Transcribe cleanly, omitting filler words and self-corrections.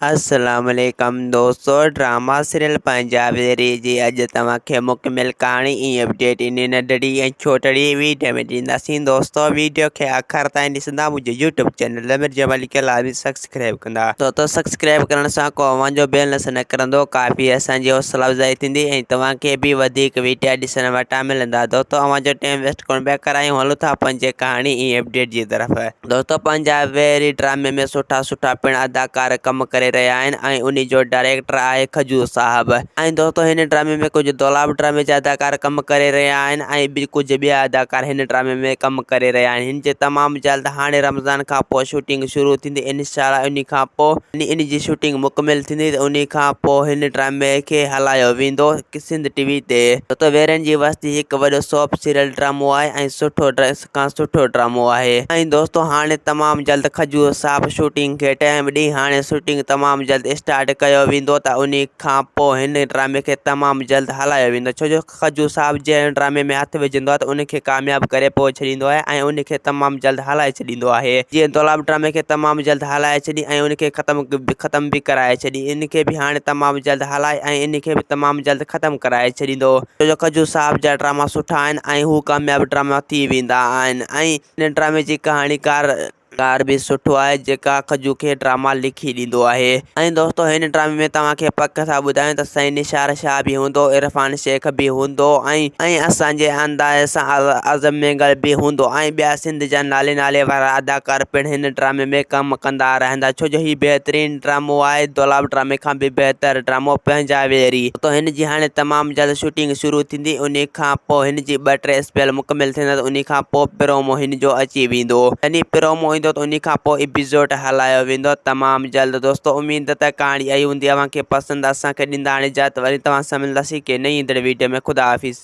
अस्सलामुअलैकुम दोस्तों, drama serial Punjabi जी अॼु तव्हांखे मुकमिल कहाणी ऐं अपडेट इन नंढड़ी ऐं छोटड़ी वीडियो में ॾींदासीं। दोस्तों वीडियो खे आख़िर ताईं ॾिसंदा, मुंहिंजे यूट्यूब चैनल मिर्ज़ा मलिक खे लाज़मी सब्सक्राइब कंदा। दोस्तों सब्सक्राइब करण सां को अव्हां जो बेल न करंदो, काफ़ी असांजी हौसला अफ़ज़ाई थींदी ऐं तव्हांखे बि वधीक वीडियो ॾिसण वटां मिलंदा। दोस्तों अव्हां जो टाइम वेस्ट कोन पिया करायूं, हलूं था पंहिंजे कहाणी ऐं अपडेट जी तरफ़। दोस्तों पंजाबी ड्रामे में सुठा सुठा पिण अदाकार कम करे रहिया आहिनि ऐं उन जो डायरेक्टर आहे खजूर साहब। ऐं दोस्तों हिन ड्रामे में कुछ दौलाब ड्रामे जा अदाकार कम करे रहिया आहिनि ऐं ॿि कुछ ॿिया अदाकार हिन ड्रामे में कम करे रहिया आहिनि। हिन जे तमामु जल्द हाणे रमज़ान खां पोइ शूटिंग शुरू थींदी इंशाअल्लाह। उन खां पोइ इन जी शूटिंग मुकमिल थींदी त उन खां पोइ हिन ड्रामे खे हलायो वेंदो सिंध टीवी ते। दोस्तों वेरनि जी वस्ती हिकु वॾो सोप सीरियल ड्रामो आहे ऐं सुठो ड्रामो आहे। ऐं दोस्तों हाणे तमामु जल्द खजूर साहब शूटिंग खे टाइम ॾेई हाणे शूटिंग तमामु जल्द स्टार्ट कयो वेंदो त उन खां पोइ हिन ड्रामे खे तमामु जल्द हलायो वेंदो, छो जो खजूर साहब जंहिं ड्रामे में हथु विझंदो आहे त उनखे कामयाबु करे पोइ छॾींदो आहे ऐं उनखे तमामु जल्द हलाए छॾींदो आहे। जीअं दौलाब ड्रामे खे तमामु जल्द हलाए छॾी ऐं उनखे ख़तमु बि कराए छॾी, इनखे बि हाणे तमामु जल्द हलाए ऐं इनखे बि तमामु जल्द ख़तमु कराए छॾींदो, छो जो खजूर साहब जा ड्रामा सुठा आहिनि ऐं हू कामयाबु ड्रामा थी वेंदा आहिनि। ऐं हिन ड्रामे जी कहाणीकार बि सुठो आहे जेका खजू खे ड्रामा लिखी ॾींदो आहे। ऐं दोस्तों हिन ड्रामे में तव्हांखे पक था ॿुधायूं त साईं निशार शाह बि हूंदो, इरफान शेख बि हूंदो ऐं असांजे अंदाज़ सां आज़म मेंगल बि हूंदो ऐं ॿिया सिंध जा नाले वारा अदाकार पिणु हिन ड्रामे में कमु कंदा रहंदा, छो जो हीउ बहितरीनु ड्रामो आहे, दौलाब ड्रामे खां बि बहितर ड्रामो पंजाबी। तो हिन जी हाणे तमामु जल्द शूटिंग शुरू थींदी, उन खां पोइ हिन जी 2-3 स्पेल मुकमिल थींदा त उन खां पोइ प्रोमो हिन जो अची वेंदो। यानी प्रोमो ईंदो त उन खां पोइ एपिसोड हलायो वेंदो तमामु जल्द। दोस्तों उम्मीद त कहाणी आई हूंदी, अव्हांखे पसंदि, असांखे ॾींदा हाणे इजाज़त, वरी तव्हां सां मिलंदासीं के नई ईंदड़ वीडियो में। ख़ुदा हाफ़िज़।